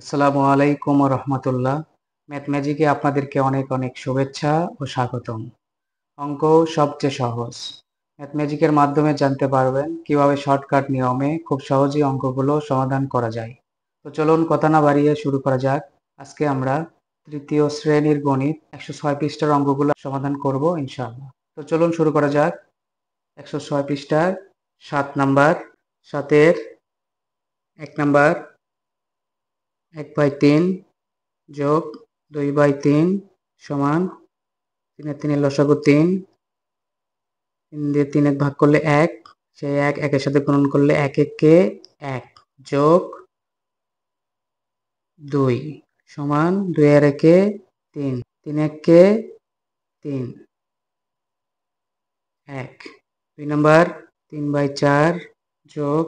আসসালামু আলাইকুম রহমতুল্লাহ। ম্যাথ ম্যাজিকে আপনাদেরকে অনেক অনেক শুভেচ্ছা ও স্বাগতম। অঙ্ক সবচেয়ে সহজ। ম্যাথ ম্যাজিকের মাধ্যমে জানতে পারবেন কিভাবে শর্টকাট নিয়মে খুব সহজেই অঙ্কগুলো সমাধান করা যায়। তো চলুন কথা না বাড়িয়ে শুরু করা যাক। আজকে আমরা তৃতীয় শ্রেণীর গণিত 106 পৃষ্ঠার অঙ্কগুলো সমাধান করব ইনশাআল্লাহ। তো চলুন শুরু করা যাক। 106 পৃষ্ঠার 7 নাম্বার, 7-এর 1 নাম্বার 1/3 যোগ 2/3 সমান 3-এর লসাগু 3, 3 দিয়ে 3 ভাগ করলে 1, সেই 1 একের সাথে গুণন করলে 1 একে 1 যোগ 2 সমান 2 আর একে 3, 3 একে 3 1। 2 নাম্বার 3/4 যোগ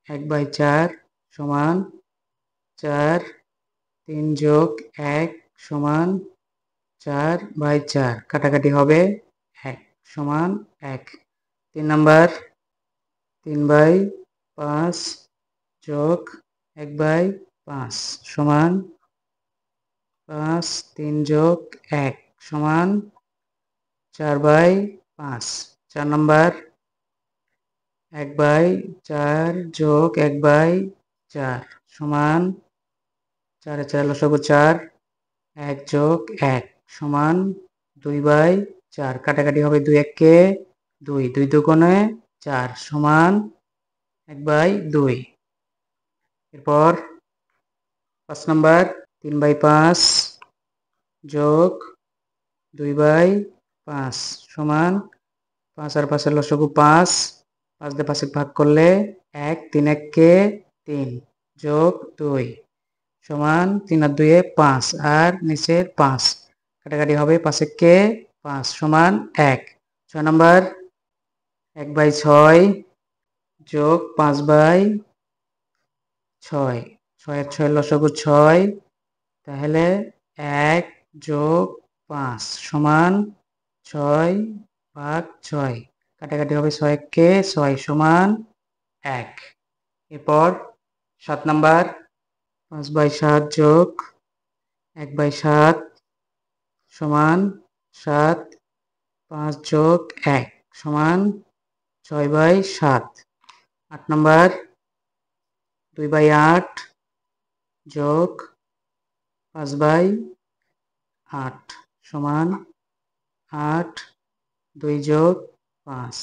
1/4 সমান 4, 3 যোগ 1 সমান 4/4, কাটাকাটি হবে 1 সমান 1। 3 নাম্বার 3/5 যোগ 1/5 সমান 5, 3 যোগ 1 সমান 4/5। 4 নাম্বার 1/4 যোগ 1/4 সমান 4 4 লসাগু 4, 1 যোগ 1 সমান 2/4, কাটাকাটি হবে 2 একে 2, 2 দুগুণে 4 সমান 1/2। এরপর 5 নাম্বার 3/5 যোগ 2/5 সমান 5 আর 5 এর লসাগু 5, 5 দিয়ে 5 ভাগ করলে 1, 3 একে 3 যোগ 2 সমান 3 আর 2 এ 5 আর নিচের 5, কাটাকাটি হবে 5 একে 5 সমান 1। 6 নাম্বার 1/6 যোগ 5/6, 6 এর 6 লসাগু 6, তাহলে 1 যোগ 5 সমান 6/6, কাটাকাটি হবে 6 একে 6 সমান 1। এরপর 7 নাম্বার 5/7 যোগ 1/7 সমান 7, 5 যোগ 1 সমান 6/7। 8 নাম্বার 2/8 যোগ 5/8 সমান 8, 2 যোগ 5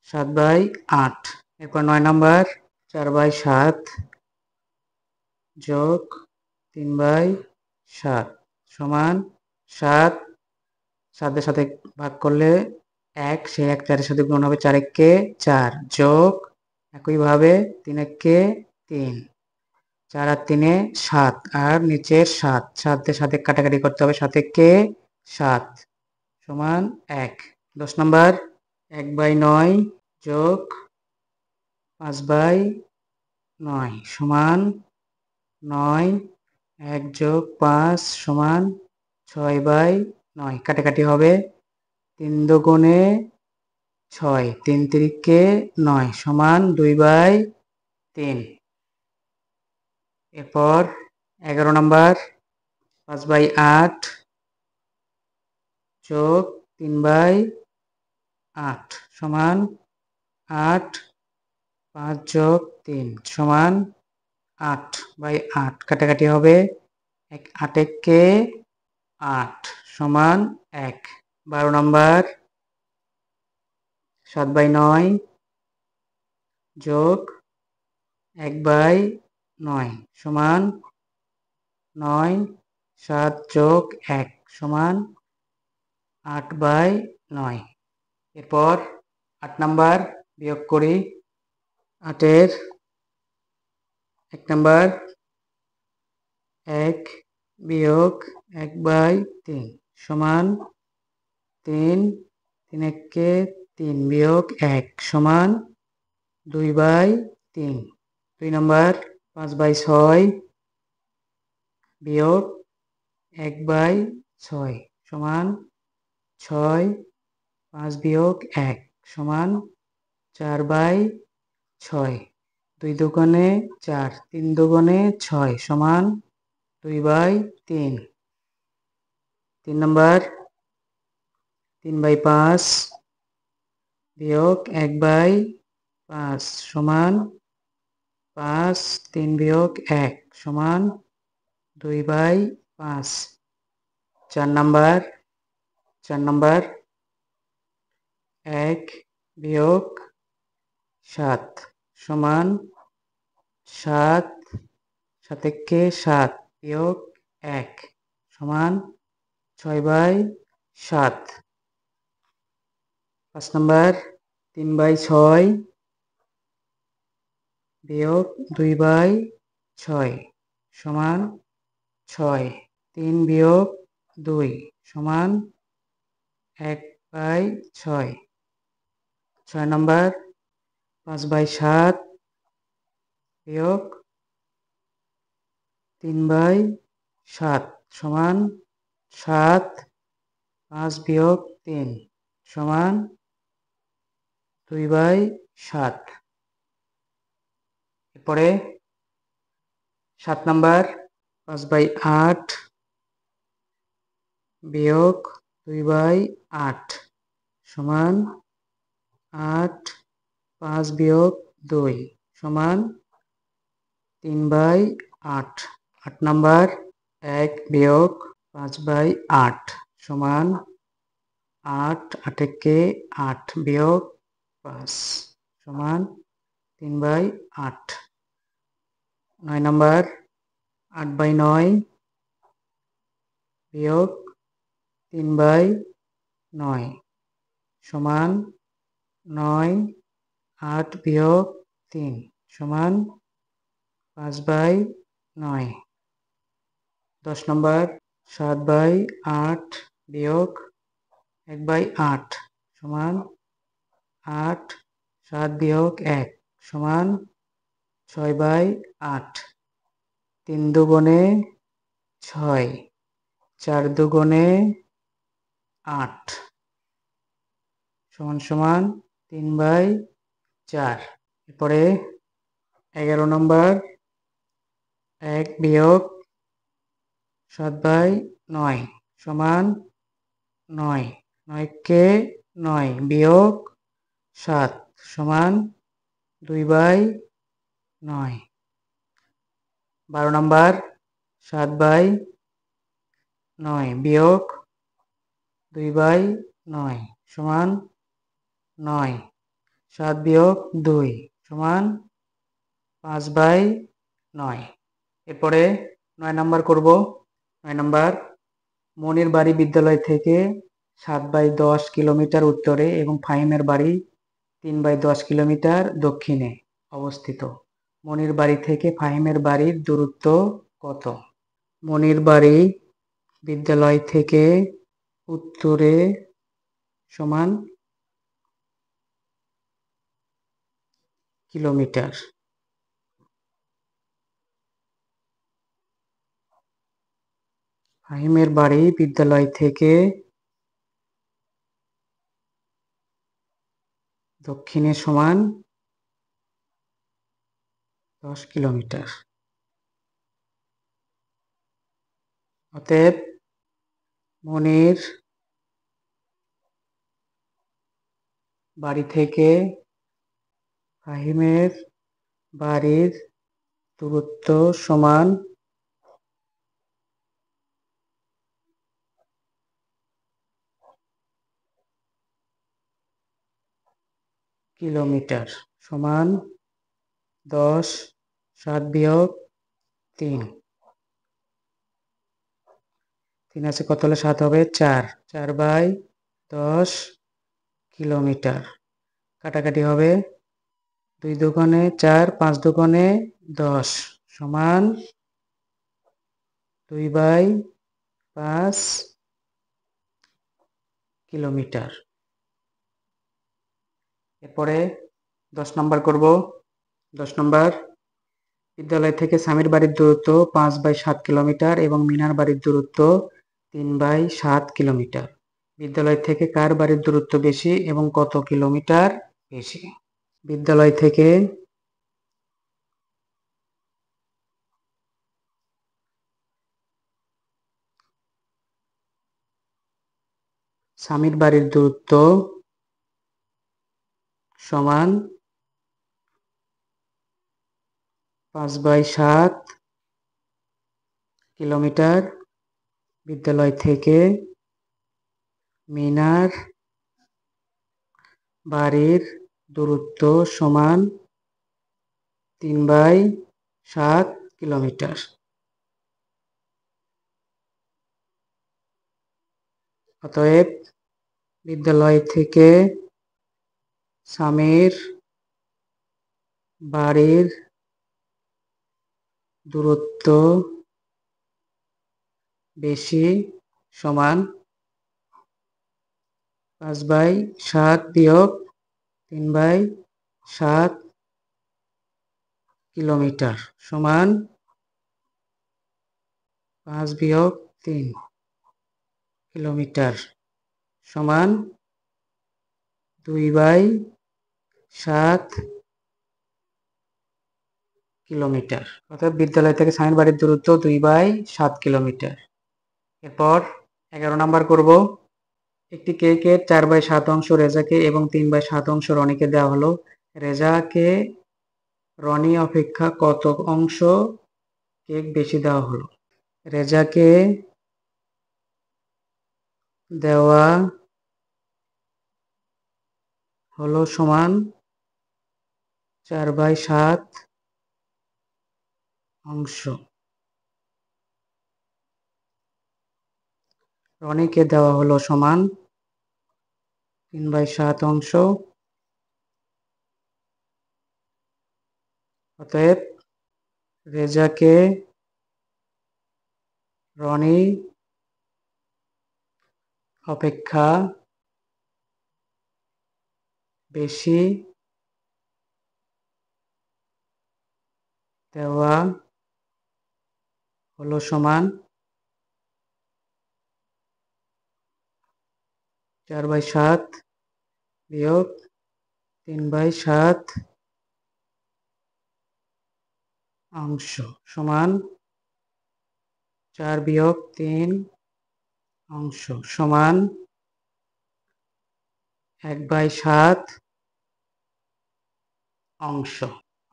7/8। এরপর 9 নাম্বার 4/7 যোগ 3/7 সমান 7, 7 এর সাথে ভাগ করলে 1, সেই 1 4 এর সাথে গুণ হবে 4 একে 4 যোগ একইভাবে 3 একে 3, 4 আর 3 এ 7 আর নিচের 7, 7 দিয়ে 7 কাটাকাটি করতে হবে 7 একে 7 সমান 1। 10 নাম্বার 1/9 যোগ 5/9 সমান 9, 1 যোগ 5 সমান 6/9, কাটাকাটি হবে 3 দুগুণে 6, 3 তিরিকে 9 সমান 2/3। এরপর 11 নাম্বার 5/8 যোগ 3/8 সমান 8, 5 যোগ 3 সমান 8/8, কাটাকাটি হবে 8 একে 8 সমান 1। 12 নাম্বার 7/9 যোগ 1/9 সমান 9, 7 যোগ 1 সমান 8/9। এরপর 8 নাম্বার বিয়োগ করি। 8-এর 1 নাম্বার 1 বিয়োগ 1/3 সমান 3, 3 একে 3 বিয়োগ 1 সমান 2/3। 2 নাম্বার 5/6 বিয়োগ 1/6 সমান 6, 5 বিয়োগ 1 সমান 4/6। 2 দুগুণে 4, 3 দুগুণে 6 সমান 2/3। 3 নম্বর 3/5 বিয়োগ 1/5 সমান 5, 3 বিয়োগ 1 সমান 2/5। 4 নম্বর 1 বিয়োগ 7 সমান 7, 7 একে 7 বিয়োগ 1 সমান 6/7। 5 নম্বর 3/6 বিয়োগ 2/6 সমান 6, 3 বিয়োগ 2 সমান 1/6। 6 নম্বর 5/7 বিয়োগ 3/7 সমান 7, 5 বিয়োগ 3 সমান 2/7। এরপরে 7 নম্বর 5/8 বিয়োগ 2/8 সমান 8, 5 বিয়োগ 2 সমান 3/8। 8 নম্বর 1 বিয়োগ 5/8 সমান 8, 8 একে 8 বিয়োগ 5 সমান 3/8। 9 নম্বর 8/9 বিয়োগ 3/9 সমান 9, 8 বিয়োগ 3 সমান 5/9। 10 নম্বর 7/8 বিয়োগ 1/8 সমান 8, 7 বিয়োগ 1 সমান 6/8। 3 দুগুণে 6, 4 দুগুণে 8 সমান 3/4। এরপরে 11 নম্বর 1 বিয়োগ 7/9 সমান 9, 9 কে 9 বিয়োগ 7 সমান 2/9। 12 নম্বর 7/9 বিয়োগ 2/9 সমান 9, 7 বিয়োগ 2 সমান 5/9। এরপরে 9 নম্বর করব। 9 নম্বর মনির বাড়ি বিদ্যালয় থেকে 7/10 কিলোমিটার উত্তরে এবং ফাহিমের বাড়ি 3/10 কিলোমিটার দক্ষিণে অবস্থিত। মনির বাড়ি থেকে ফাহিমের বাড়ির দূরত্ব কত? মনির বাড়ি বিদ্যালয় থেকে উত্তরে সমান কিলোমিটার। ফাহিমের বাড়ি বিদ্যালয় থেকে দক্ষিণে সমান 10 কিলোমিটার। অতএব মনির বাড়ি থেকে ফাহিমের বাড়ির দূরত্ব সমান কিলোমিটার সমান 10, 7 বিয়োগ 3, 3 আছে কত হলে 7 হবে 4, 4/10 কিলোমিটার। কাটাকাটি হবে 2 দুগুণে 4, 5 দুগুণে 10 সমান 2/5 কিলোমিটার। এরপরে 10 নম্বর করব। 10 নম্বর বিদ্যালয় থেকে স্বামীর বাড়ির দূরত্ব 5/7 কিলোমিটার এবং মিনার বাড়ির দূরত্ব 3/7 কিলোমিটার। বিদ্যালয় থেকে কার বাড়ির দূরত্ব বেশি এবং কত কিলোমিটার বেশি? বিদ্যালয় থেকে স্বামীর বাড়ির দূরত্ব সমান 5/7 কিলোমিটার। বিদ্যালয় থেকে মিনার বাড়ির দূরত্ব সমান 3/7 কিলোমিটার। অতএব বিদ্যালয় থেকে স্বামীর বাড়ির দূরত্ব বেশি সমান 5/7 বিয়োগ 3/7 কিলোমিটার সমান 5 বিয়োগ 3 কিলোমিটার সমান 2/7 কিলোমিটার। অর্থাৎ বিদ্যালয় থেকে স্বামীর বাড়ির দূরত্ব 2/7 কিলোমিটার। এরপর 11 নাম্বার করব। একটি কেকের 4/7 অংশ রেজাকে এবং 3/7 অংশ রনিকে দেওয়া হলো। রেজাকে রনি অপেক্ষা কত অংশ কেক বেশি দেওয়া হলো? রেজাকে দেওয়া হলো সমান 4/7 অংশ। রনিকে দেওয়া হলো সমান 3/7 অংশ। অতএব রেজাকে রনি অপেক্ষা বেশি দেওয়া হলো সমান 4/7 বিয়োগ 3/7 অংশ সমান 4 বিয়োগ 3 অংশ সমান 1/7 অংশ।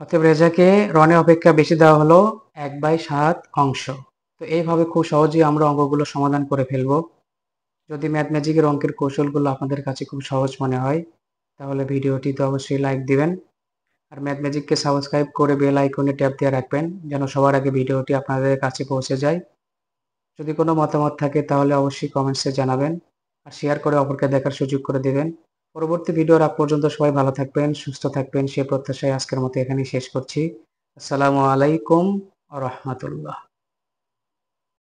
অতএব রেজাকে রনি অপেক্ষা বেশি দেওয়া হলো 1/7 অংশ। তো এইভাবে খুব সহজেই আমরা অঙ্কগুলো সমাধান করে ফেলব। যদি ম্যাথ ম্যাজিকের অঙ্কের কৌশলগুলো আপনাদের কাছে খুব সহজ মনে হয় তাহলে ভিডিওটিতে অবশ্যই লাইক দিবেন। আর ম্যাথ ম্যাজিককে সাবস্ক্রাইব করে বেল আইকনে ট্যাপ দিয়ে রাখবেন যেন সবার আগে ভিডিওটি আপনাদের কাছে পৌঁছে যায়। যদি কোনো মতামত থাকে তাহলে অবশ্যই কমেন্টসে জানাবেন আর শেয়ার করে অপরকে দেখার সুযোগ করে দেবেন। পরবর্তী ভিডিওর আগ পর্যন্ত সবাই ভালো থাকবেন, সুস্থ থাকবেন সে প্রত্যাশায় আজকের মতো এখানেই শেষ করছি। আসসালামু আলাইকুম ওয়া রাহমাতুল্লাহ।